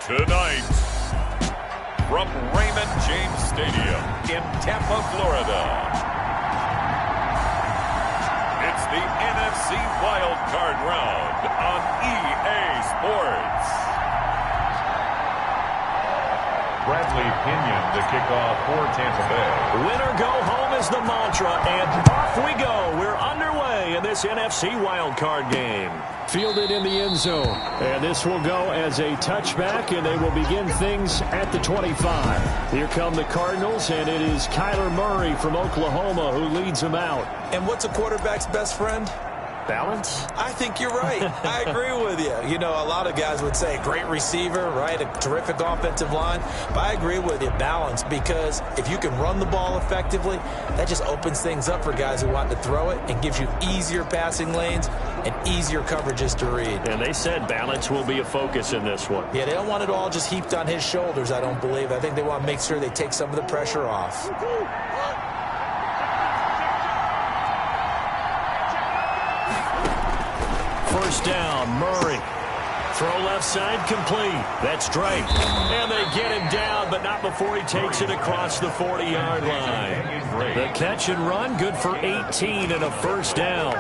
Tonight, from Raymond James Stadium in Tampa, Florida, it's the NFC Wild Card Round on EA Sports. Bradley Pinion to kick off for Tampa Bay. Win or go home is the mantra, and off we go. We're underway in this NFC wildcard game. Fielded in the end zone, and this will go as a touchback, and they will begin things at the 25. Here come the Cardinals, and it is Kyler Murray from Oklahoma who leads them out. And what's a quarterback's best friend? Balance? I think you're right. I agree with you. You know, a lot of guys would say great receiver, right? A terrific offensive line. But I agree with you, balance, because if you can run the ball effectively, that just opens things up for guys who want to throw it and gives you easier passing lanes and easier coverages to read. And they said balance will be a focus in this one. Yeah, they don't want it all just heaped on his shoulders, I don't believe. I think they want to make sure they take some of the pressure off. First down, Murray. Throw left side complete. That's Drake. And they get him down, but not before he takes it across the 40-yard line. The catch and run, good for 18 and a first down.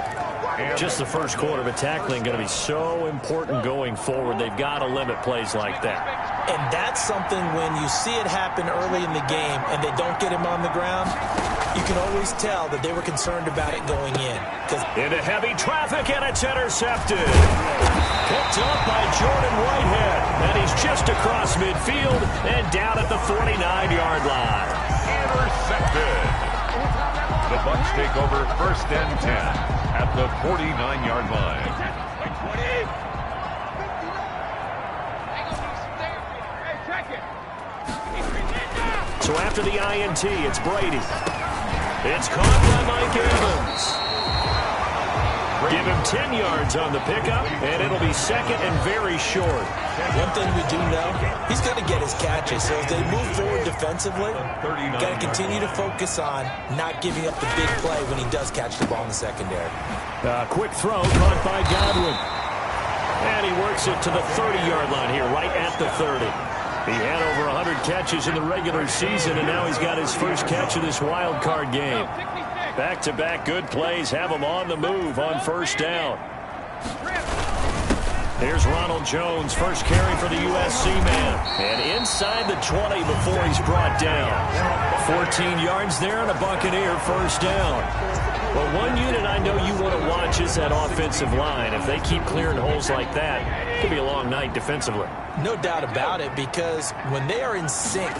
Just the first quarter, but tackling going to be so important going forward. They've got to limit plays like that. And that's something when you see it happen early in the game and they don't get him on the ground, you can always tell that they were concerned about it going in. Into heavy traffic, and it's intercepted. Picked up by Jordan Whitehead. And he's just across midfield and down at the 49-yard line. Intercepted. The Bucs take over first and 10 at the 49-yard line. So after the INT, it's Brady. It's caught by Mike Evans. Give him 10 yards on the pickup, and it'll be second and very short. One thing we do know, he's going to get his catches. So as they move forward defensively, got to continue to focus on not giving up the big play when he does catch the ball in the secondary. Quick throw caught by Godwin. And he works it to the 30-yard line here, right at the 30. He had over 100 catches in the regular season, and now he's got his first catch of this wild card game. Back-to-back good plays have him on the move on first down. Here's Ronald Jones, first carry for the USC man. And inside the 20 before he's brought down. 14 yards there and a Buccaneer first down. Well, one unit I know you want to watch is that offensive line. If they keep clearing holes like that, it could be a long night defensively. No doubt about it, because when they are in sync,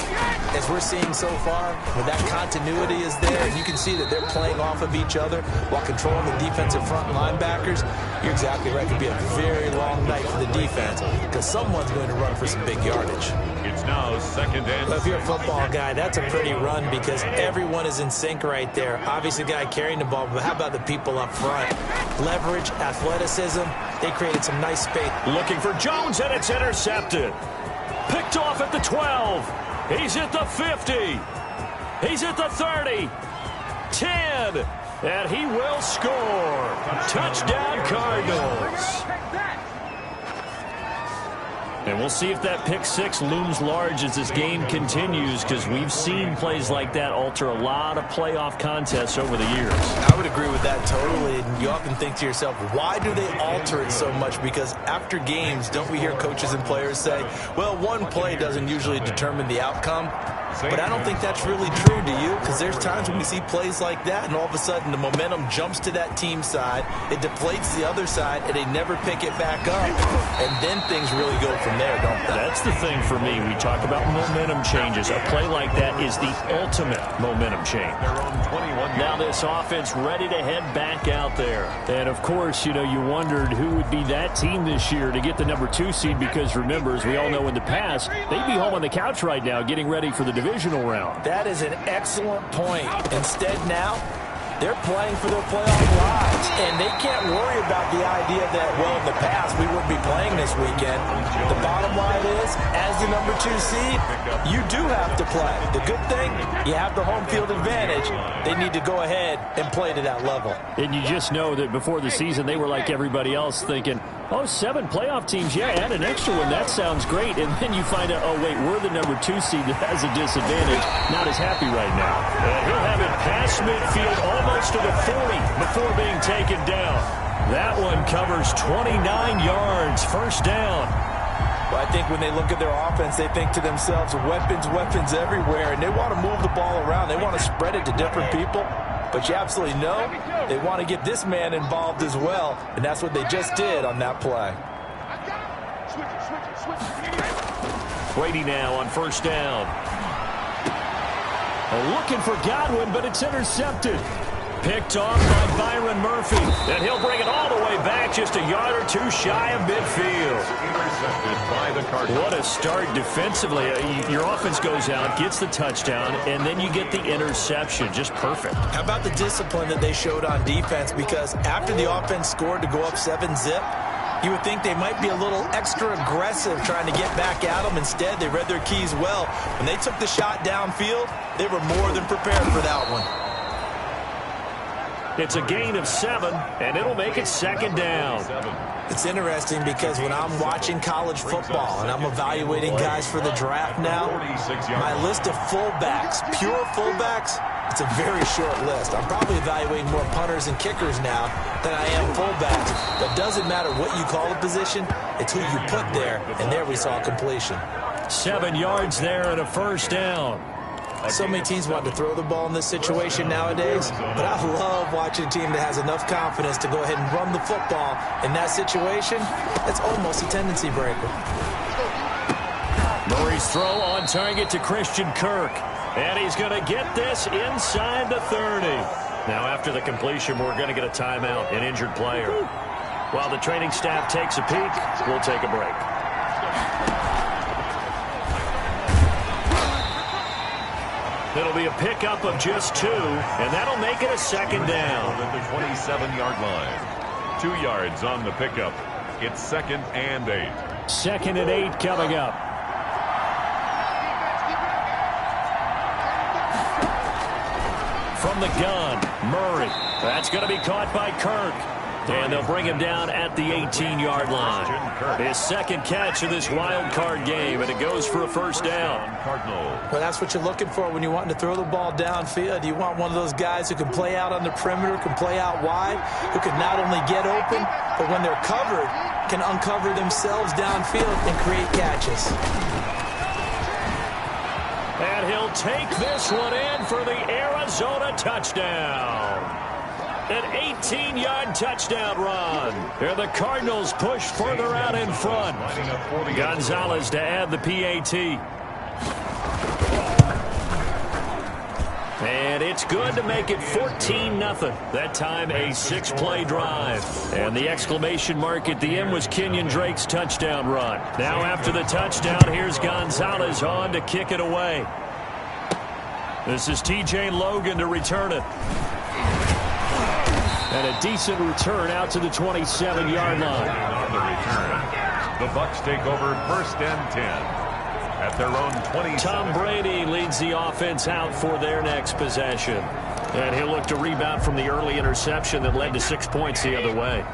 as we're seeing so far, when that continuity is there, and you can see that they're playing off of each other while controlling the defensive front linebackers, you're exactly right. It could be a very long night for the defense, because someone's going to run for some big yardage. It's now second and... Well, if you're a football guy, that's a pretty run, because everyone is in sync right there. Obviously, the guy carrying the ball, but how about the people up front? Leverage, athleticism, they created some nice space. Looking for Jones, and it's intercepted. Picked off at the 12. He's at the 50. He's at the 30. 10. And he will score. Touchdown, Cardinals. And we'll see if that pick six looms large as this game continues, because we've seen plays like that alter a lot of playoff contests over the years. I would agree with that totally. And you often think to yourself, why do they alter it so much? Because after games, don't we hear coaches and players say, well, one play doesn't usually determine the outcome? But I don't think that's really true, do you? Because there's times when we see plays like that, and all of a sudden the momentum jumps to that team side, it deflates the other side, and they never pick it back up. And then things really go from there, don't they? That's the thing for me. We talk about momentum changes. A play like that is the ultimate momentum change. Now this offense ready to head back out there. And, of course, you know, you wondered who would be that team this year to get the number 2 seed, because, remember, as we all know in the past, they'd be home on the couch right now getting ready for the divisional round. That is an excellent point. Instead now, they're playing for their playoff lives. And they can't worry about the idea that, well, in the past, we wouldn't be playing this weekend. The bottom line is, as the number 2 seed, you do have to play. The good thing, you have the home field advantage. They need to go ahead and play to that level. And you just know that before the season, they were like everybody else thinking, oh, 7 playoff teams, yeah, add an extra one. That sounds great. And then you find out, oh, wait, we're the number 2 seed that has a disadvantage. Not as happy right now. And he'll have it past midfield almost to the 40 before being taken down. That one covers 29 yards, first down. Well, I think when they look at their offense, they think to themselves, weapons, weapons everywhere. And they want to move the ball around. They want to spread it to different people. But you absolutely know they want to get this man involved as well. And that's what they just did on that play. Brady now on first down. Looking for Godwin, but it's intercepted. Picked off by Byron Murphy. And he'll bring it all the way back, just a yard or two shy of midfield. Intercepted by the Cardinals. What a start defensively. Your offense goes out, gets the touchdown, and then you get the interception. Just perfect. How about the discipline that they showed on defense? Because after the offense scored to go up 7-zip, you would think they might be a little extra aggressive trying to get back at them. Instead, they read their keys well. When they took the shot downfield, they were more than prepared for that one. It's a gain of 7, and it'll make it second down. It's interesting because when I'm watching college football and I'm evaluating guys for the draft now, my list of fullbacks, pure fullbacks, it's a very short list. I'm probably evaluating more punters and kickers now than I am fullbacks. But it doesn't matter what you call the position, it's who you put there, and there we saw completion. 7 yards there and a first down. So many teams want to throw the ball in this situation nowadays, but I love watching a team that has enough confidence to go ahead and run the football. In that situation, that's almost a tendency breaker. Murray's throw on target to Christian Kirk. And he's going to get this inside the 30. Now, after the completion, we're going to get a timeout, an injured player. While the training staff takes a peek, we'll take a break. It'll be a pickup of just 2, and that'll make it a second down. At the 27-yard line. 2 yards on the pickup. It's 2nd and 8. 2nd and 8 coming up. From the gun, Murray. That's going to be caught by Kirk. And they'll bring him down at the 18-yard line. His second catch of this wild card game, and it goes for a first down. Well, that's what you're looking for when you're wanting to throw the ball downfield. You want one of those guys who can play out on the perimeter, can play out wide, who can not only get open, but when they're covered, can uncover themselves downfield and create catches. And he'll take this one in for the Arizona touchdown. An 18-yard touchdown run. And the Cardinals push further out in front. Gonzalez to add the PAT. And it's good to make it 14-0. That time a 6-play drive. And the exclamation mark at the end was Kenyon Drake's touchdown run. Now after the touchdown, here's Gonzalez on to kick it away. This is TJ Logan to return it. And a decent return out to the 27-yard line. On the return, the Bucs take over 1st and 10 at their own 20. Tom Brady leads the offense out for their next possession. And he'll look to rebound from the early interception that led to 6 points the other way.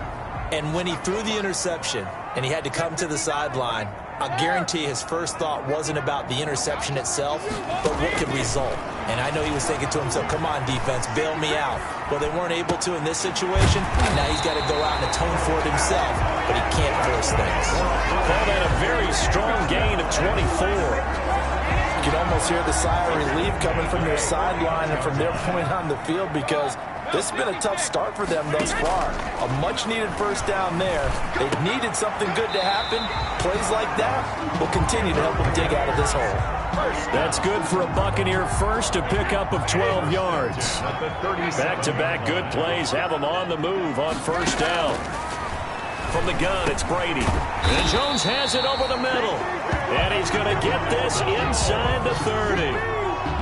And when he threw the interception and he had to come to the sideline, I guarantee his first thought wasn't about the interception itself, but what could result. And I know he was thinking to himself, come on, defense, bail me out. Well, they weren't able to in this situation. Now he's got to go out and atone for it himself, but he can't force things. Call that a very strong gain of 24. You can almost hear the sigh of relief coming from their sideline and from their point on the field because this has been a tough start for them thus far. A much-needed first down there. They've needed something good to happen. Plays like that will continue to help them dig out of this hole. That's good for a Buccaneer first, a pickup of 12 yards. Back-to-back good plays have them on the move on first down. From the gun, it's Brady. And Jones has it over the middle. And he's going to get this inside the 30.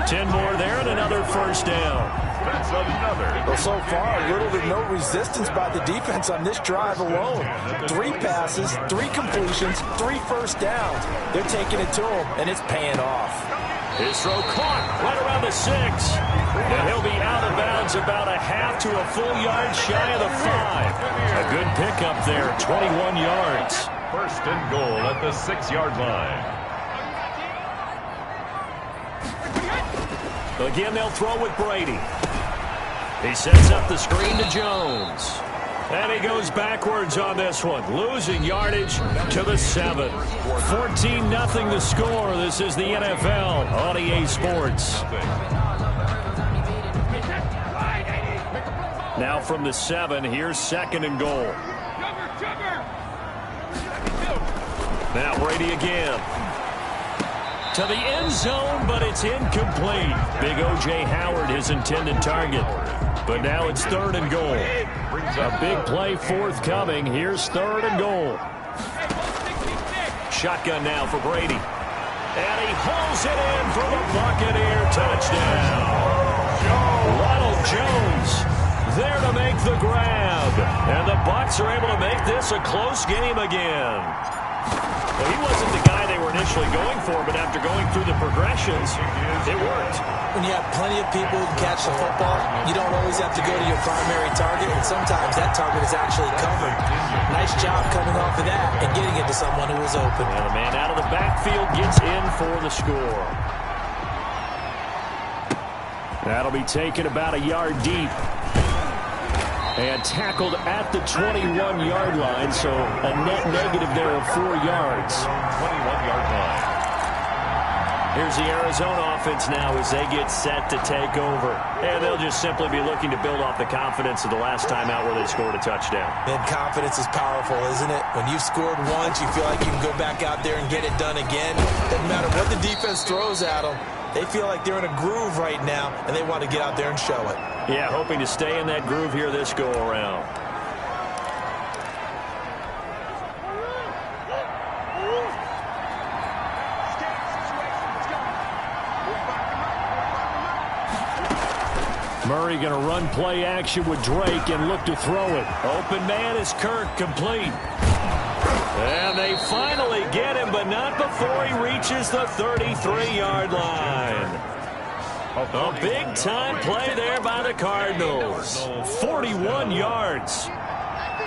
10 more there and another first down. That's another. Well, so far, little to no resistance by the defense on this drive alone. 3 passes, 3 completions, 3 first downs. They're taking it to him, and it's paying off. His throw caught right around the 6. And he'll be out of bounds about a half to a full yard shy of the 5. A good pickup there, 21 yards. First and goal at the 6-yard line. Again, they'll throw with Brady. He sets up the screen to Jones. And he goes backwards on this one, losing yardage to the 7. 14-0 the score. This is the NFL on EA Sports. Now from the 7, here's 2nd and goal. Now Brady again. To the end zone, but it's incomplete. Big O.J. Howard, his intended target. But now it's 3rd and goal. A big play forthcoming. Here's 3rd and goal. Shotgun now for Brady. And he hauls it in for the Buccaneer touchdown. Ronald Jones there to make the grab. And the Bucs are able to make this a close game again. Well, he wasn't the guy they were initially going for, but after going through the progressions, it worked. When you have plenty of people who can catch the football, you don't always have to go to your primary target, and sometimes that target is actually covered. Nice job coming off of that and getting it to someone who was open. And the man out of the backfield gets in for the score. That'll be taken about a yard deep. And tackled at the 21-yard line, so a net negative there of 4 yards. 21-yard line. Here's the Arizona offense now as they get set to take over. And they'll just simply be looking to build off the confidence of the last time out where they scored a touchdown. And confidence is powerful, isn't it? When you've scored once, you feel like you can go back out there and get it done again. Doesn't matter what the defense throws at them. They feel like they're in a groove right now, and they want to get out there and show it. Yeah, hoping to stay in that groove here this go-around. Murray going to run play action with Drake and look to throw it. Open man is Kirk, complete. And they finally get him, but not before he reaches the 33-yard line. A big-time play there by the Cardinals. 41 yards.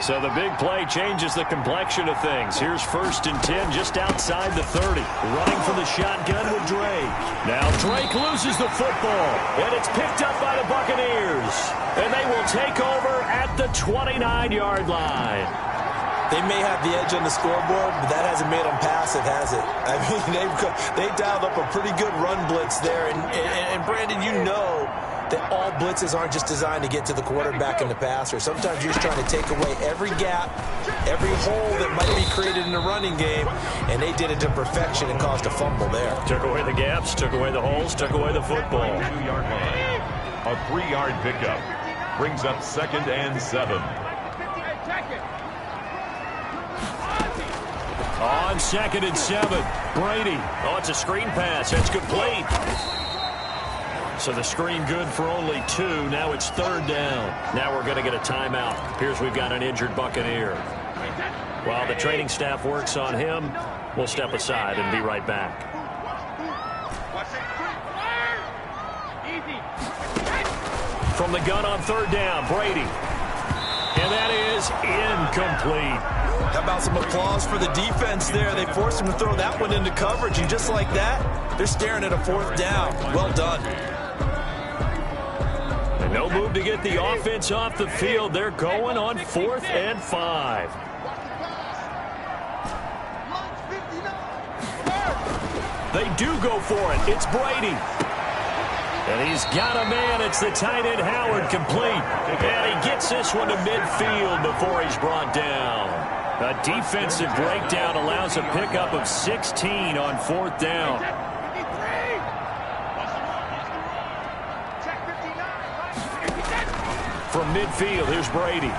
So the big play changes the complexion of things. Here's 1st and 10 just outside the 30. Running for the shotgun with Drake. Now Drake loses the football, and it's picked up by the Buccaneers. And they will take over at the 29-yard line. They may have the edge on the scoreboard, but that hasn't made them passive, has it? I mean, they dialed up a pretty good run blitz there. And Brandon, you know that all blitzes aren't just designed to get to the quarterback and the passer. Sometimes you're just trying to take away every gap, every hole that might be created in the running game, and they did it to perfection and caused a fumble there. Took away the gaps, took away the holes, took away the football. 2-yard line. A 3-yard pickup brings up 2nd and 7. On 2nd and 7, Brady. Oh, it's a screen pass. That's complete. So the screen good for only 2. Now it's 3rd down. Now we're going to get a timeout. Appears we've got an injured Buccaneer. While the training staff works on him, we'll step aside and be right back. From the gun on 3rd down, Brady. And that is incomplete. How about some applause for the defense there? They forced him to throw that one into coverage, and just like that, they're staring at a 4th down. Well done. And no move to get the offense off the field. They're going on 4th and 5. They do go for it. It's Brady. And he's got a man. It's the tight end Howard, complete. And he gets this one to midfield before he's brought down. A defensive breakdown allows a pickup of 16 on 4th down. From midfield, here's Brady.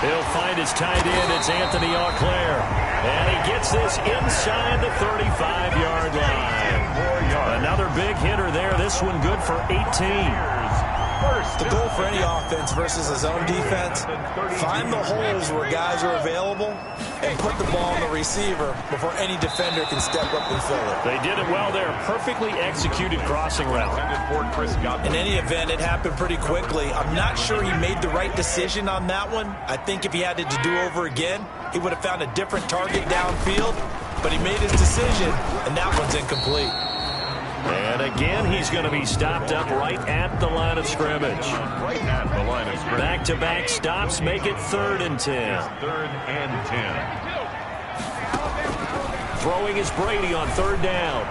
He'll find his tight end. It's Anthony Auclair. And he gets this inside the 35-yard line. 4 yards. Another big hitter there. This one good for 18. The goal for any offense versus a zone defense, find the holes where guys are available and put the ball on the receiver before any defender can step up and fill it. They did it well there. Perfectly executed crossing route. In any event, it happened pretty quickly. I'm not sure he made the right decision on that one. I think if he had it to do over again, he would have found a different target downfield, but he made his decision, and that one's incomplete. And again, he's going to be stopped up right at the line of scrimmage. Back-to-back stops make it 3rd and 10. 3rd and 10. Throwing is Brady on 3rd down.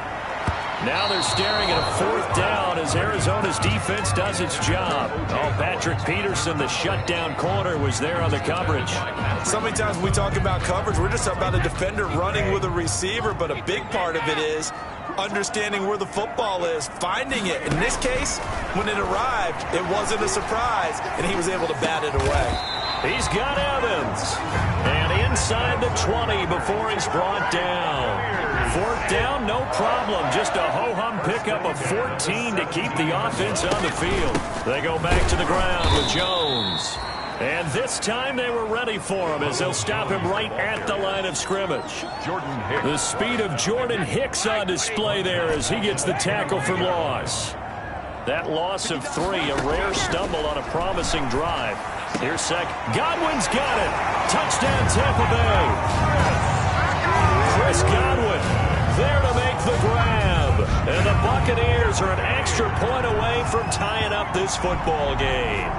Now they're staring at a 4th down as Arizona's defense does its job. Oh, Patrick Peterson, the shutdown corner, was there on the coverage. So many times when we talk about coverage, we're just about a defender running with a receiver, but a big part of it is understanding where the football is, finding it. In this case, when it arrived, it wasn't a surprise, and he was able to bat it away. He's got Evans. And inside the 20 before he's brought down. 4th down, no problem. Just a ho-hum pickup of 14 to keep the offense on the field. They go back to the ground with Jones. And this time they were ready for him as they'll stop him right at the line of scrimmage. Jordan Hicks. The speed of Jordan Hicks on display there as he gets the tackle for loss. That loss of 3, a rare stumble on a promising drive. Here's Sec. Godwin's got it. Touchdown Tampa Bay. Chris Godwin there to make the grab. And the Buccaneers are an extra point away from tying up this football game.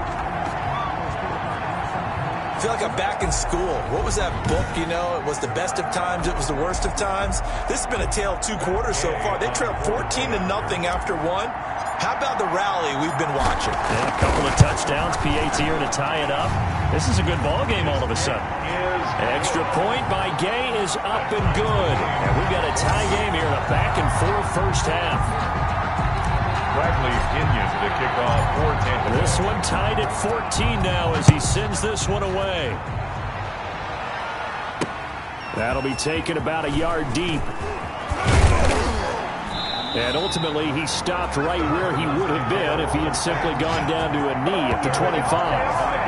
I feel like I'm back in school. What was that book, you know? It was the best of times. It was the worst of times. This has been a tale of 2 quarters so far. They trailed 14-0 after 1. How about the rally we've been watching? Yeah, a couple of touchdowns. PAT here to tie it up. This is a good ball game all of a sudden. Extra point by Gay is up and good. And we've got a tie game here in a back-and-forth first half. Bradley Pinion to kick off for Tampa. This one tied at 14 now as he sends this one away. That'll be taken about a yard deep. And ultimately, he stopped right where he would have been if he had simply gone down to a knee at the 25.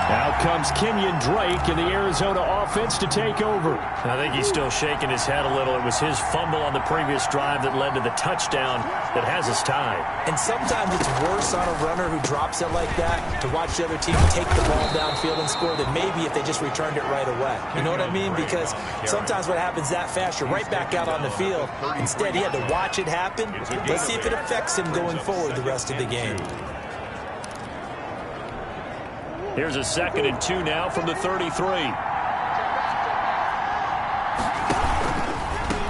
Now comes Kenyon Drake and the Arizona offense to take over. I think he's still shaking his head a little. It was his fumble on the previous drive that led to the touchdown that has us tied. And sometimes it's worse on a runner who drops it like that to watch the other team take the ball downfield and score than maybe if they just returned it right away. You know what I mean? Because sometimes what happens that fast, you're right back out on the field. Instead, he had to watch it happen. Let's see if it affects him going forward the rest of the game. Here's a 2nd and 2 now from the 33.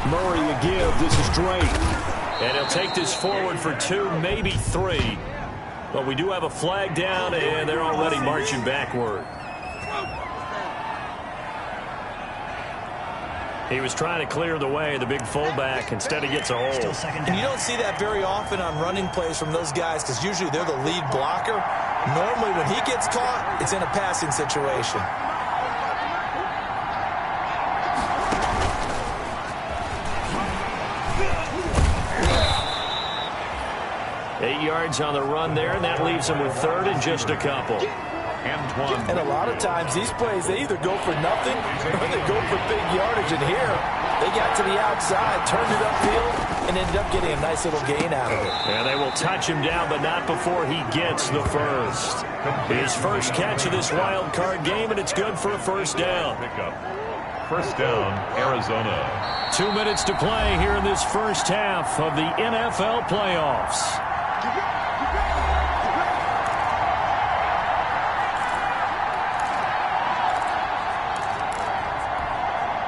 Murray a give. This is Drake. And he'll take this forward for 2, maybe 3. But we do have a flag down, and they're already marching backward. He was trying to clear the way, the big fullback. Instead, he gets a hold. And you don't see that very often on running plays from those guys because usually they're the lead blocker. Normally, when he gets caught, it's in a passing situation. 8 yards on the run there, and that leaves them with 3rd and just a couple. And a lot of times, these plays, they either go for nothing or they go for big yardage. And here, they got to the outside, turned it upfield, and ended up getting a nice little gain out of it. And they will touch him down, but not before he gets the first. His first catch of this wild card game, and it's good for a 1st down. First down, Arizona. 2 minutes to play here in this first half of the NFL playoffs.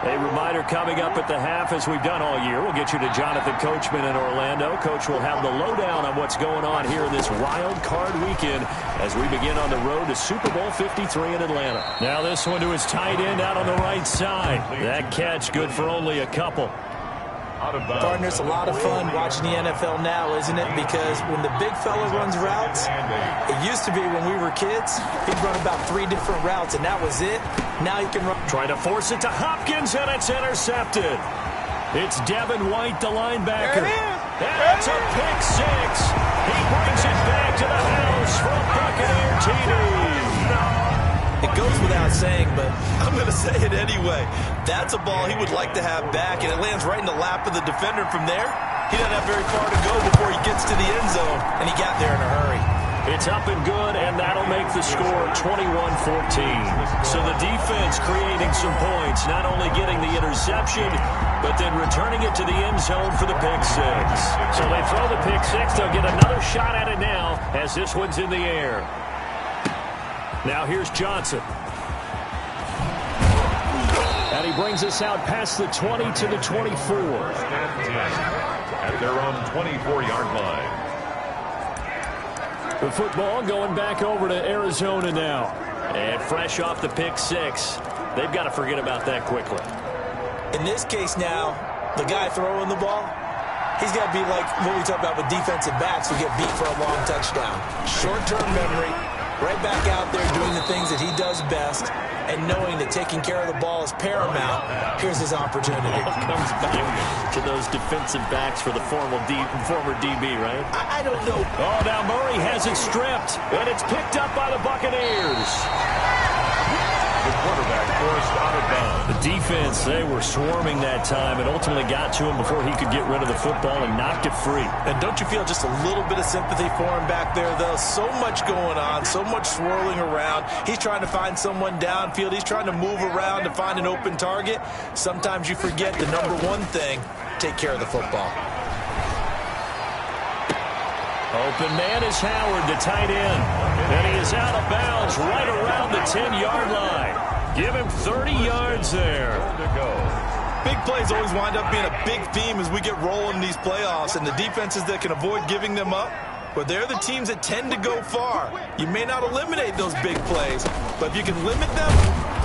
A reminder coming up at the half, as we've done all year. We'll get you to Jonathan Coachman in Orlando. Coach will have the lowdown on what's going on here in this wild card weekend as we begin on the road to Super Bowl 53 in Atlanta. Now this one to his tight end out on the right side. That catch good for only a couple. Partners, a lot of fun watching the NFL now, isn't it? Because when the big fella runs routes, it used to be when we were kids, he'd run about 3 different routes, and that was it. Now he can run. Trying to force it to Hopkins, and it's intercepted. It's Devin White, the linebacker. That's a pick six. He brings it back to the house for a Buccaneer TD. It goes without saying, but I'm going to say it anyway. That's a ball he would like to have back, and it lands right in the lap of the defender. From there, he doesn't have very far to go before he gets to the end zone, and he got there in a hurry. It's up and good, and that'll make the score 21-14. So the defense creating some points, not only getting the interception, but then returning it to the end zone for the pick six. So they throw the pick six. They'll get another shot at it now as this one's in the air. Now here's Johnson. And he brings us out past the 20 to the 24. At their own 24-yard line. The football going back over to Arizona now. And fresh off the pick six. They've got to forget about that quickly. In this case now, the guy throwing the ball, he's got to be like what we talk about with defensive backs who get beat for a long touchdown. Short-term memory, right back out there doing the things that he does best, and knowing that taking care of the ball is paramount. Here's his opportunity. Comes back to those defensive backs for the former DB, right? I don't know. Oh, now Murray has it stripped, and it's picked up by the Buccaneers. The quarterback forced out of bounds. The defense, they were swarming that time and ultimately got to him before he could get rid of the football and knocked it free. And don't you feel just a little bit of sympathy for him back there, though? So much going on, so much swirling around. He's trying to find someone downfield. He's trying to move around to find an open target. Sometimes you forget the number one thing, take care of the football. Open man is Howard, the tight end. And he is out of bounds right around the 10-yard line. Give him 30 yards there. Big plays always wind up being a big theme as we get rolling in these playoffs, and the defenses that can avoid giving them up, but they're the teams that tend to go far. You may not eliminate those big plays, but if you can limit them,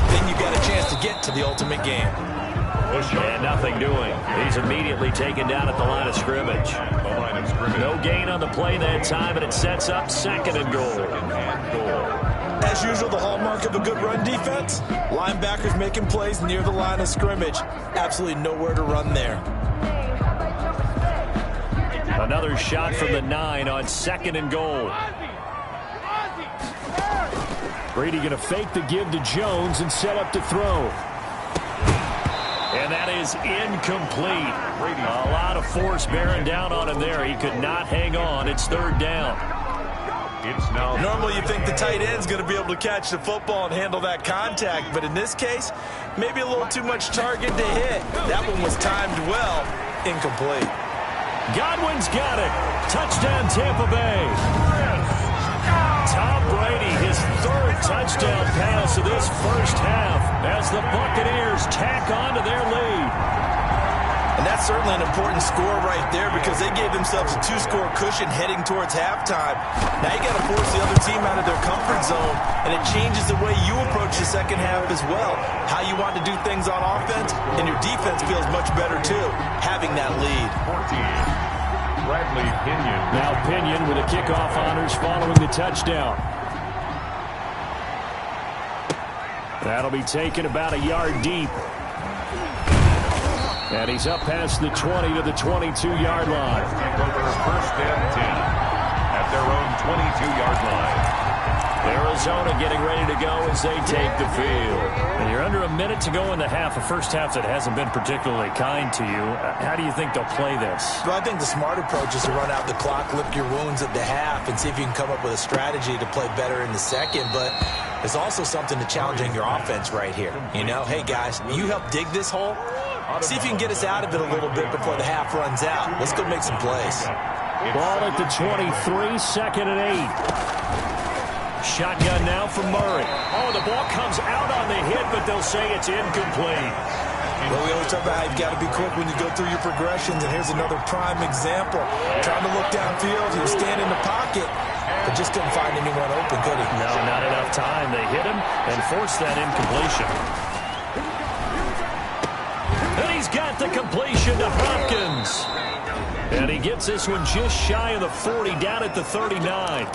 then you've got a chance to get to the ultimate game. And nothing doing. He's immediately taken down at the line of scrimmage. No gain on the play that time, and it sets up second and goal. As usual, the hallmark of a good run defense, linebackers making plays near the line of scrimmage. Absolutely nowhere to run there. Another shot from the 9 on second and goal. Brady going to fake the give to Jones and set up to throw. And that is incomplete. A lot of force bearing down on him there. He could not hang on. It's third down. Normally you think the tight end's going to be able to catch the football and handle that contact, but in this case, maybe a little too much target to hit. That one was timed well. Incomplete. Godwin's got it. Touchdown, Tampa Bay. Tom Brady, his third touchdown pass of this first half as the Buccaneers tack on to their lead. And that's certainly an important score right there because they gave themselves a 2-score cushion heading towards halftime. Now you got to force the other team out of their comfort zone, and it changes the way you approach the second half as well. How you want to do things on offense, and your defense feels much better too, having that lead. 14. Bradley Pinion. Now Pinion with a kickoff honors following the touchdown. That'll be taken about a yard deep. And he's up past the 20 to the 22-yard line. First and 10 at their own 22-yard line. Arizona getting ready to go as they take the field. And you're under a minute to go in the half, a first half that hasn't been particularly kind to you. How do you think they'll play this? Well, I think the smart approach is to run out the clock, lick your wounds at the half, and see if you can come up with a strategy to play better in the second. But there's also something to challenging your offense right here. You know, hey, guys, you help dig this hole. See if you can get us out of it a little bit before the half runs out. Let's go make some plays. Ball at the 23, second and 8. Shotgun now from Murray. Oh, the ball comes out on the hit, but they'll say it's incomplete. Well, we always talk about how you've got to be quick when you go through your progressions, and here's another prime example. Trying to look downfield, he was standing in the pocket, but just couldn't find anyone open, could he? No, not enough time. They hit him and forced that incompletion. And he's got the completion to Hopkins. And he gets this one just shy of the 40, down at the 39.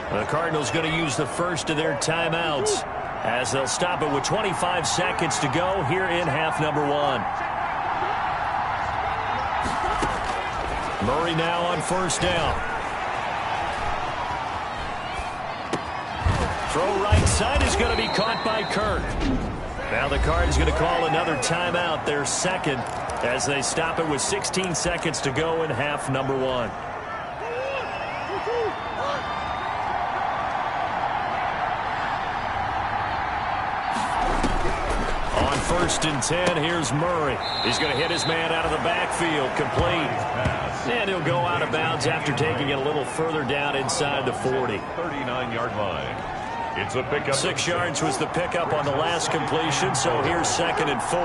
The Cardinals going to use the first of their timeouts as they'll stop it with 25 seconds to go here in half number 1. Murray now on first down. Throw right side is going to be caught by Kirk. Now the Cards going to call another timeout, their second, as they stop it with 16 seconds to go in half number 1. On first and 10, here's Murray. He's going to hit his man out of the backfield, complete. And he'll go out of bounds after taking it a little further down inside the 40. 39-yard line. It's a pickup. 6 yards was the pickup on the last completion, so here's 2nd and 4.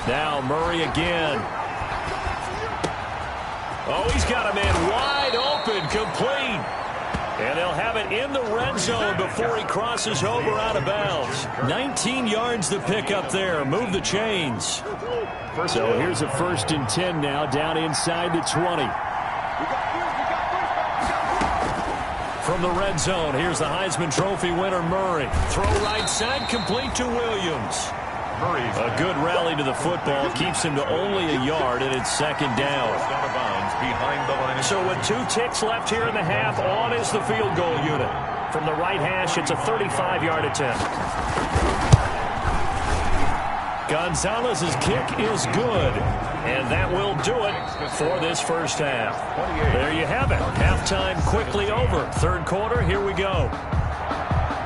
Now Murray again. Oh, he's got a man wide open, complete. And they'll have it in the red zone before he crosses over out of bounds. 19 yards the pickup there. Move the chains. So here's a 1st and 10 now, down inside the 20. From the red zone, here's the Heisman Trophy winner, Murray. Throw right side, complete to Williams. A good rally to the football keeps him to only a yard, and it's 2nd down. So with 2 ticks left here in the half, on is the field goal unit. From the right hash, it's a 35-yard attempt. Gonzalez's kick is good, and that will do it for this first half. There you have it. Halftime quickly over. 3rd quarter, here we go.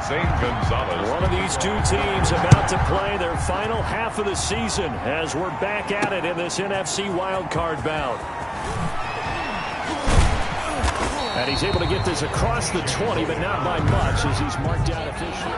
Gonzalez. One of these 2 teams about to play their final half of the season as we're back at it in this NFC wildcard bout. And he's able to get this across the 20, but not by much as he's marked out officially.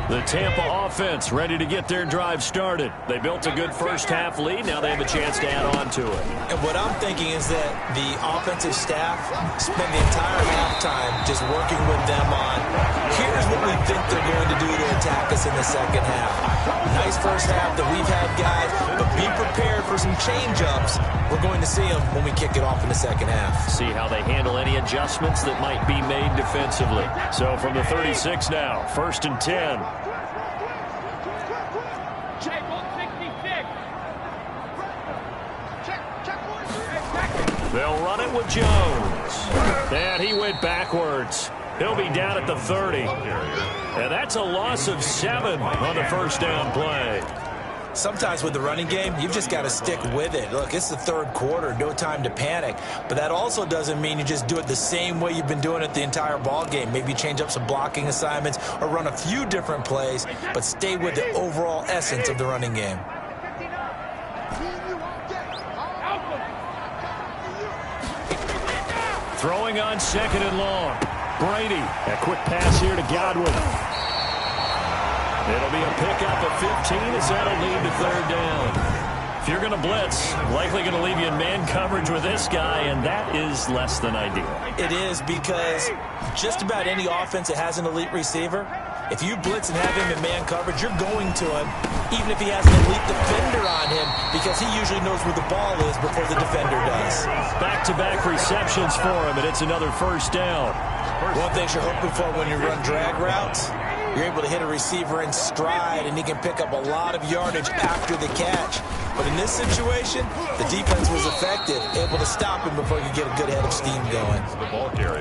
The Tampa offense ready to get their drive started. They built a good first half lead. Now they have a chance to add on to it. And what I'm thinking is that the offensive staff spend the entire halftime just working with them on, here's what we think they're going to do to attack us in the second half. Nice first half that we've had, guys, but be prepared for some change-ups. We're going to see them when we kick it off in the second half. See how they handle any adjustments that might be made defensively. So from the 36 now, 1st and 10. They'll run it with Jones. And he went backwards. He'll be down at the 30. And that's a loss of 7 on the first down play. Sometimes with the running game, you've just got to stick with it. Look, it's the 3rd quarter, no time to panic. But that also doesn't mean you just do it the same way you've been doing it the entire ball game. Maybe change up some blocking assignments or run a few different plays, but stay with the overall essence of the running game. Throwing on 2nd and long. Brady, a quick pass here to Godwin. It'll be a pickup of 15 as that'll lead to 3rd down. If you're going to blitz, likely going to leave you in man coverage with this guy, and that is less than ideal. It is, because just about any offense that has an elite receiver, if you blitz and have him in man coverage, you're going to him, even if he has an elite defender on him, because he usually knows where the ball is before the defender does. Back-to-back receptions for him, and it's another 1st down. One thing you're hoping for when you run drag routes, you're able to hit a receiver in stride, and he can pick up a lot of yardage after the catch. But in this situation, the defense was effective, able to stop him before you get a good head of steam going.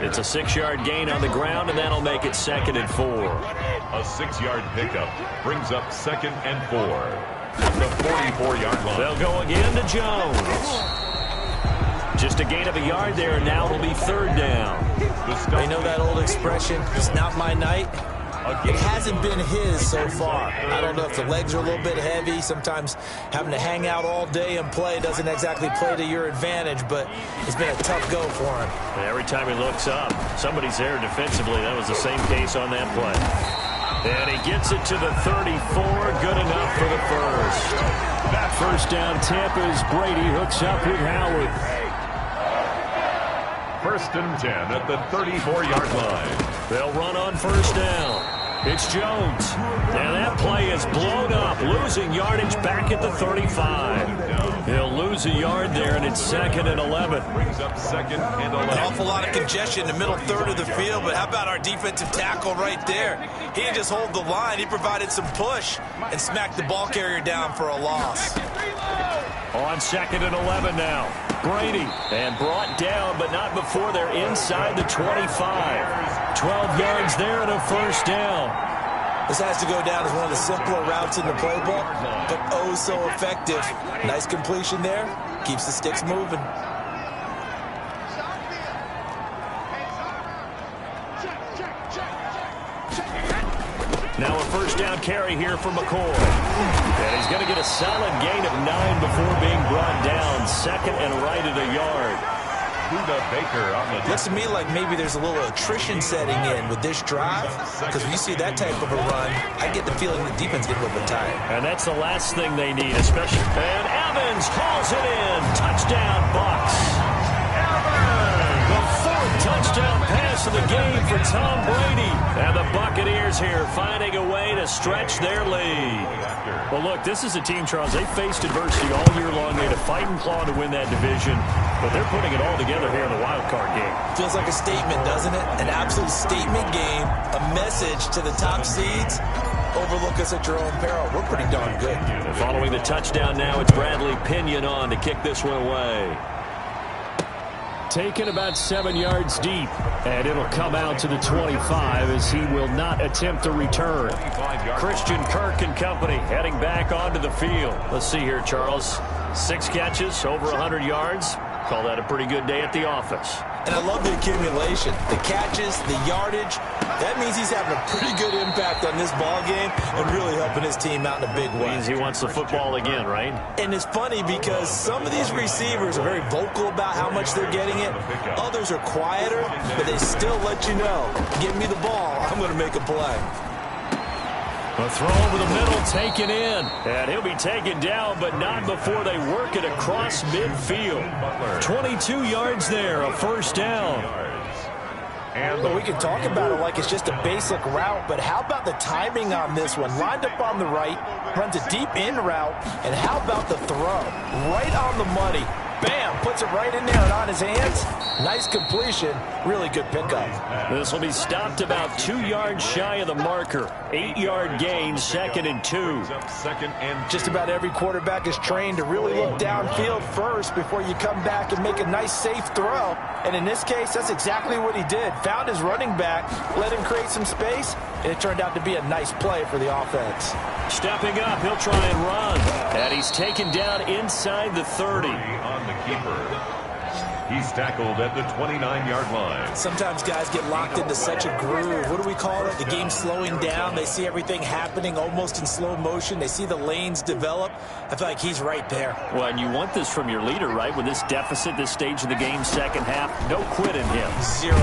It's a 6-yard gain on the ground, and that'll make it 2nd and 4. A 6-yard pickup brings up 2nd and 4. At the 44-yard line. They'll go again to Jones. Just a gain of a yard there, and now it'll be 3rd down. I know that old expression, it's not my night. It hasn't been his so far. I don't know if the legs are a little bit heavy. Sometimes having to hang out all day and play doesn't exactly play to your advantage, but it's been a tough go for him. And every time he looks up, somebody's there defensively. That was the same case on that play. And he gets it to the 34. Good enough for the first. That 1st down Tampa as Brady hooks up with Howard. 1st and 10 at the 34-yard line. They'll run on 1st down. It's Jones. And that play is blown up, losing yardage back at the 35. He'll lose lose a yard there, and it's 2nd and 11. Brings up 2nd and 11. An awful lot of congestion in the middle third of the field, but how about our defensive tackle right there? He didn't just hold the line. He provided some push and smacked the ball carrier down for a loss. On 2nd and 11 now. Brady, and brought down, but not before they're inside the 25. 12 yards there and a first down. This has to go down as one of the simpler routes in the playbook, but oh so effective. Nice completion there. Keeps the sticks moving. Now a first down carry here for McCoy. And he's going to get a solid gain of 9 before being brought down. 2nd and right at a yard. Buda Baker on the... Looks to me like maybe there's a little attrition setting in with this drive, because when you see that type of a run, I get the feeling the defense gets a little bit tired. And that's the last thing they need, especially. And Evans hauls it in. Touchdown, Bucs. The 4th touchdown pass of the game for Tom Brady. And the Buccaneers here finding a way to stretch their lead. Well, look, this is a team, Charles. They faced adversity all year long. They had to fight and claw to win that division. But they're putting it all together here in the wild card game. Feels like a statement, doesn't it? An absolute statement game. A message to the top seeds. Overlook us at your own peril. We're pretty darn good. And following the touchdown now, it's Bradley Pinion on to kick this one away. Taken about 7 yards deep, and it'll come out to the 25 as he will not attempt a return. Christian Kirk and company heading back onto the field. Let's see here, Charles. 6 catches, over 100 yards. Call that a pretty good day at the office. And I love the accumulation, the catches, the yardage. That means he's having a pretty good impact on this ball game and really helping his team out in a big way. Means he wants the football again, right? And it's funny because some of these receivers are very vocal about how much they're getting it. Others are quieter, but they still let you know, give me the ball, I'm going to make a play. A throw over the middle, taken in. And he'll be taken down, but not before they work it across midfield. 22 yards there, a first down. But we can talk about it like it's just a basic route, but how about the timing on this one? Lined up on the right, runs a deep in route, and how about the throw? Right on the money. Bam, puts it right in there and on his hands. Nice completion. Really good pickup. This will be stopped about 2 yards shy of the marker. 8-yard gain, 2nd and 2. Just about every quarterback is trained to really look downfield first before you come back and make a nice, safe throw. And in this case, that's exactly what he did. Found his running back, let him create some space, and it turned out to be a nice play for the offense. Stepping up, he'll try and run. And he's taken down inside the 30. On the keeper. He's tackled at the 29-yard line. Sometimes guys get locked into such a groove. What do we call it? The game's slowing down. They see everything happening almost in slow motion. They see the lanes develop. I feel like he's right there. Well, and you want this from your leader, right? With this deficit, this stage of the game, second half, no quit in him. 0.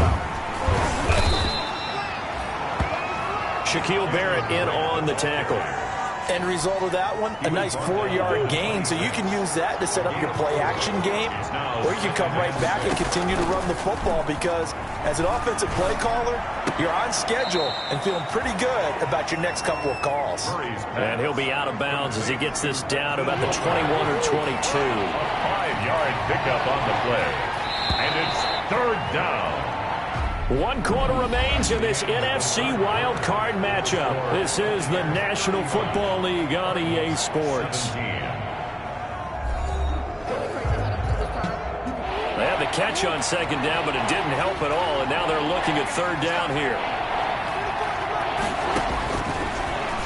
Shaquille Barrett in on the tackle. End result of that one, a nice 4-yard gain. So you can use that to set up your play-action game, or you can come right back and continue to run the football because as an offensive play caller, you're on schedule and feeling pretty good about your next couple of calls. And he'll be out of bounds as he gets this down to about the 21 or 22. A 5-yard pickup on the play. And it's 3rd down. 1 quarter remains in this NFC wild card matchup. This is the National Football League on EA Sports. They had the catch on 2nd down, but it didn't help at all, and now they're looking at 3rd down here.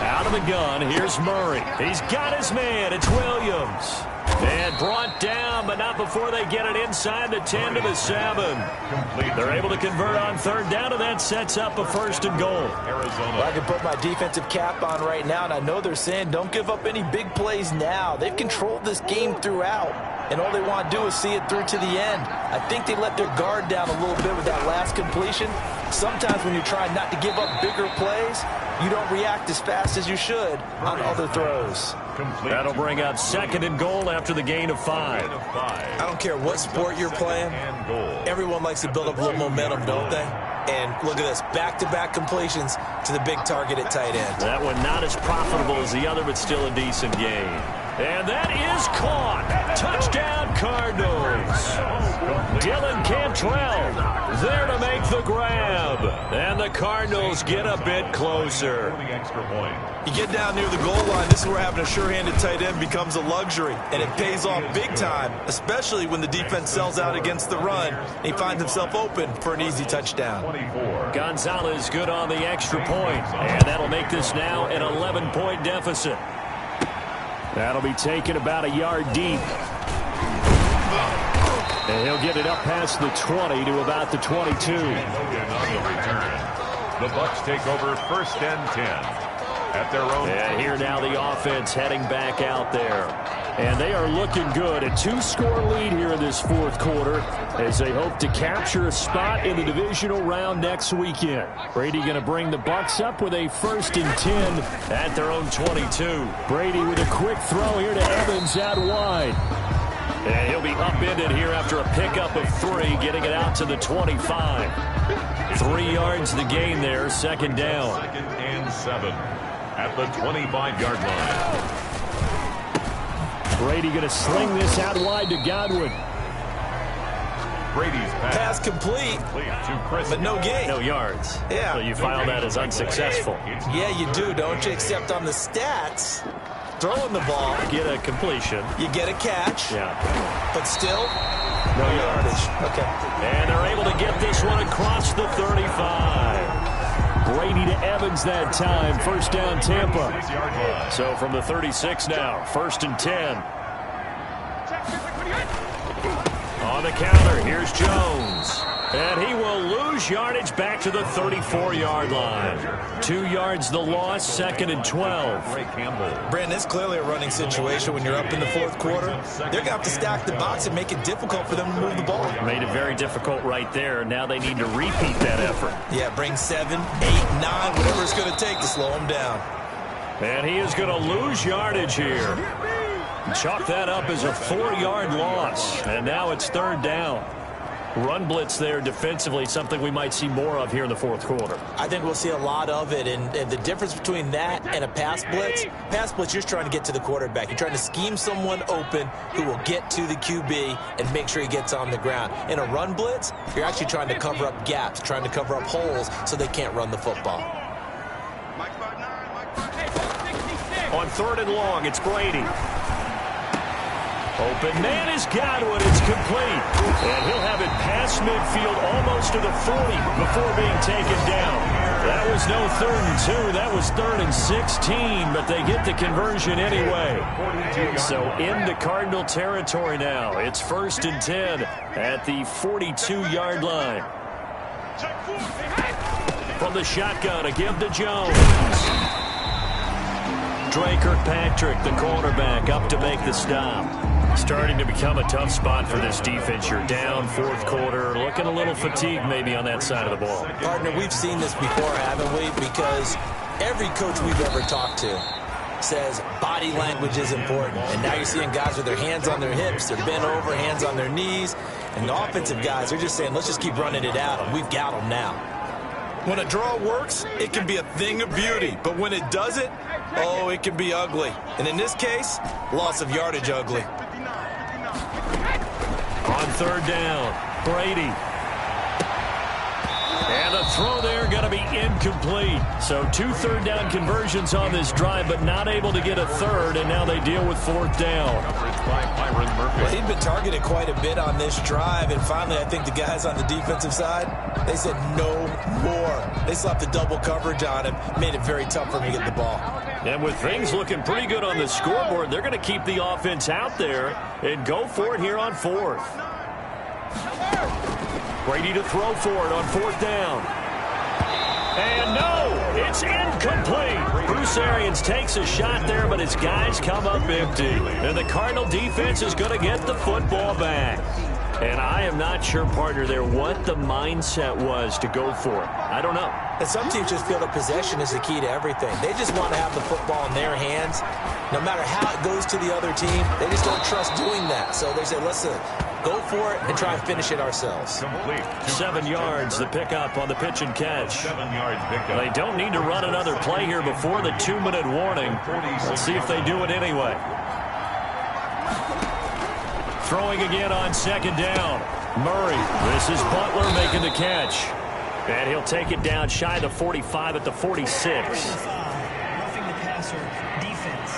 Out of the gun, here's Murray. He's got his man. It's Williams. And brought down, but not before they get it inside the 10 to the 7. They're able to convert on 3rd down, and that sets up a 1st and goal. Well, I can put my defensive cap on right now, and I know they're saying don't give up any big plays now. They've controlled this game throughout, and all they want to do is see it through to the end. I think they let their guard down a little bit with that last completion. Sometimes when you're trying not to give up bigger plays, you don't react as fast as you should on other throws. That'll bring up 2nd and goal after the gain of 5. I don't care what sport you're playing. Everyone likes to build up a little momentum, don't they? And look at this, back-to-back completions to the big target at tight end. That one not as profitable as the other, but still a decent game. And that is caught. Touchdown, Cardinals. Dylan Cantrell there to make the grab. And the Cardinals get a bit closer. You get down near the goal line, this is where having a sure-handed tight end becomes a luxury, and it pays off big time, especially when the defense sells out against the run. He finds himself open for an easy touchdown. Gonzalez good on the extra point, and that'll make this now an 11-point deficit. That'll be taken about a yard deep. And he'll get it up past the 20 to about the 22. The Bucs take over 1st and 10. At their own. And here now the offense heading back out there. And they are looking good. A 2-score lead here in this 4th quarter as they hope to capture a spot in the divisional round next weekend. Brady going to bring the Bucs up with a 1st and 10 at their own 22. Brady with a quick throw here to Evans out wide. And he'll be upended here after a pickup of 3, getting it out to the 25. 3 yards the gain there, 2nd down. 2nd and 7. At the 25-yard line. Brady going to sling this out wide to Godwin. Brady's pass complete, but no gain. No yards. Yeah. So you file that as unsuccessful. Yeah, you do, don't you? Except on the stats, throwing the ball. Get a completion. You get a catch. Yeah. But still, no yardage. Okay. And they're able to get this one across the 35. Brady to Evans that time. 1st down Tampa. So from the 36 now. 1st and 10. On the counter, here's Jones. And he will lose yardage back to the 34-yard line. 2 yards the loss, 2nd and 12. Brandon, it's clearly a running situation when you're up in the 4th quarter. They're going to have to stack the box and make it difficult for them to move the ball. Made it very difficult right there. Now they need to repeat that effort. Yeah, bring 7, 8, 9, whatever it's going to take to slow them down. And he is going to lose yardage here. Chalk that up as a 4-yard loss. And now it's 3rd down. Run blitz there defensively, something we might see more of here in the 4th quarter. I think we'll see a lot of it, and the difference between that and a pass blitz, you're trying to get to the quarterback. You're trying to scheme someone open who will get to the QB and make sure he gets on the ground. In a run blitz, you're actually trying to cover up gaps, trying to cover up holes so they can't run the football. On 3rd and long, it's Brady. Open man is Godwin. It's complete. And he'll have it past midfield almost to the 40 before being taken down. That was no 3rd and 2. That was 3rd and 16, but they get the conversion anyway. So into Cardinal territory now. It's 1st and 10 at the 42-yard line. From the shotgun, a give to Jones. Dre Kirkpatrick, the cornerback, up to make the stop. Starting to become a tough spot for this defense. You're down 4th quarter, looking a little fatigued maybe on that side of the ball. Partner, we've seen this before, haven't we? Because every coach we've ever talked to says body language is important. And now you're seeing guys with their hands on their hips, they're bent over, hands on their knees. And the offensive guys, they're just saying, let's just keep running it out, and we've got them now. When a draw works, it can be a thing of beauty. But when it doesn't, oh, it can be ugly. And in this case, loss of yardage ugly. On 3rd down, Brady. And the throw there going to be incomplete. So 2 3rd down conversions on this drive, but not able to get a 3rd, and now they deal with 4th down. Well, he'd been targeted quite a bit on this drive, and finally I think the guys on the defensive side, they said no more. They slapped the double coverage on him, made it very tough for him to get the ball. And with things looking pretty good on the scoreboard, they're going to keep the offense out there and go for it here on 4th. Brady to throw for it on 4th down. And no, it's incomplete. Bruce Arians takes a shot there, but his guys come up empty. And the Cardinal defense is going to get the football back. And I am not sure, partner, there what the mindset was to go for it. I don't know. And some teams just feel that possession is the key to everything. They just want to have the football in their hands. No matter how it goes to the other team, they just don't trust doing that. So they say, let's go for it and try and finish it ourselves. 7 yards, the pickup on the pitch and catch. 7 yards pickup. They don't need to run another play here before the 2-minute warning. Let's see if they do it anyway. Throwing again on second down. Murray. This is Butler making the catch. And he'll take it down shy of the 45 at the 46. Roughing the passer defense.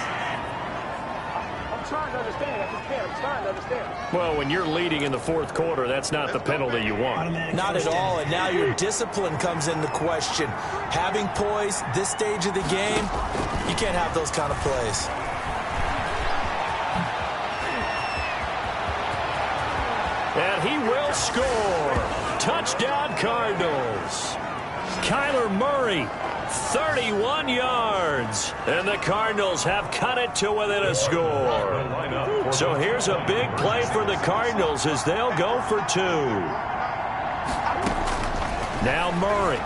I'm trying to understand. I'm trying to understand. Well, when you're leading in the fourth quarter, that's not the penalty you want. Not at all, and now your discipline comes into question. Having poise this stage of the game, you can't have those kind of plays. And he will score. Touchdown, Cardinals. Kyler Murray, 31 yards. And the Cardinals have cut it to within a score. So here's a big play for the Cardinals as they'll go for 2. Now Murray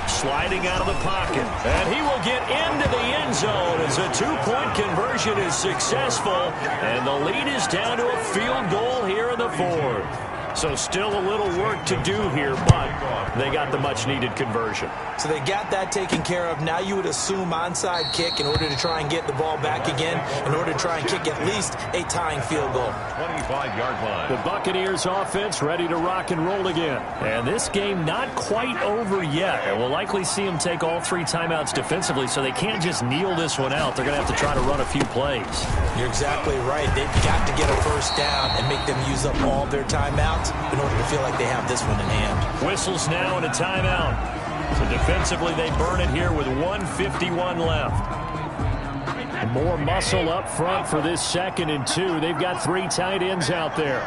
sliding out of the pocket. And he will get into the end zone as a 2-point conversion is successful. And the lead is down to a field goal here in the 4th. So still a little work to do here, but they got the much-needed conversion. So they got that taken care of. Now you would assume onside kick in order to try and get the ball back again, in order to try and kick at least a tying field goal. 25-yard line. The Buccaneers offense ready to rock and roll again. And this game not quite over yet. And we'll likely see them take all 3 timeouts defensively, so they can't just kneel this one out. They're going to have to try to run a few plays. You're exactly right. They've got to get a first down and make them use up all their timeouts in order to feel like they have this one in hand. Whistles now and a timeout. So defensively, they burn it here with 1:51 left. And more muscle up front for this 2nd and 2. They've got 3 tight ends out there.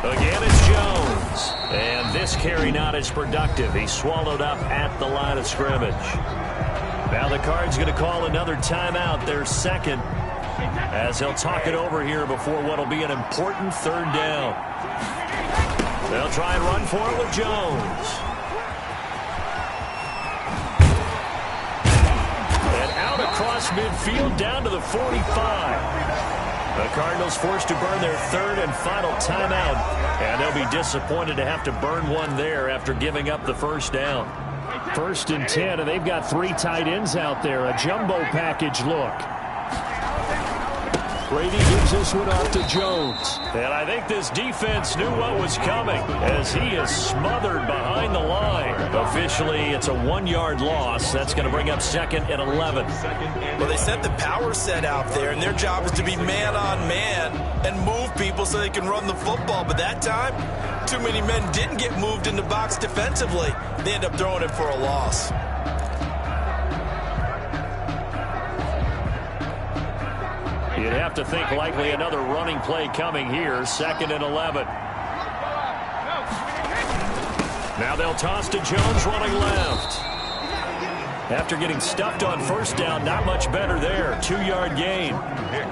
Again, it's Jones. And this carry not as productive. He's swallowed up at the line of scrimmage. Now the Cards going to call another timeout, their 2nd, as they'll talk it over here before what will be an important 3rd down. They'll try and run for it with Jones. And out across midfield down to the 45. The Cardinals forced to burn their 3rd and final timeout, and they'll be disappointed to have to burn one there after giving up the first down. 1st and 10, and they've got 3 tight ends out there. A jumbo package look. Brady gives this one off to Jones. And I think this defense knew what was coming as he is smothered behind the line. Officially, it's a 1-yard loss. That's going to bring up 2nd and 11. Well, they sent the power set out there, and their job is to be man-on-man and move people so they can run the football. But that time, too many men didn't get moved in the box defensively. They end up throwing it for a loss. You'd have to think likely another running play coming here. 2nd and 11. Now they'll toss to Jones running left. After getting stuffed on first down, not much better there. 2-yard gain.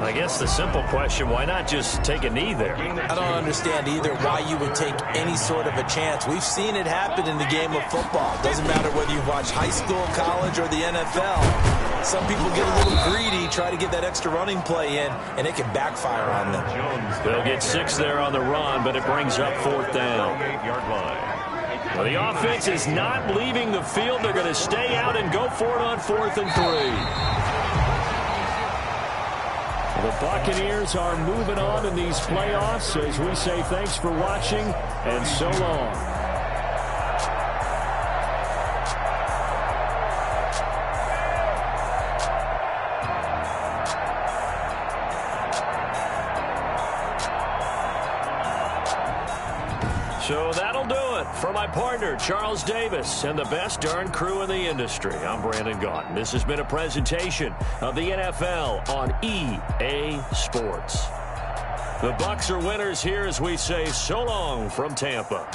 I guess the simple question, why not just take a knee there? I don't understand either why you would take any sort of a chance. We've seen it happen in the game of football. Doesn't matter whether you've watched high school, college, or the NFL. Some people get a little greedy, try to get that extra running play in, and it can backfire on them. They'll get 6 there on the run, but it brings up 4th down. 8-yard line. Well, the offense is not leaving the field. They're going to stay out and go for it on 4th and 3. The Buccaneers are moving on in these playoffs as we say thanks for watching and so long. So that'll do it for my partner, Charles Davis, and the best darn crew in the industry. I'm Brandon Gaudin. This has been a presentation of the NFL on EA Sports. The Bucs are winners here as we say so long from Tampa.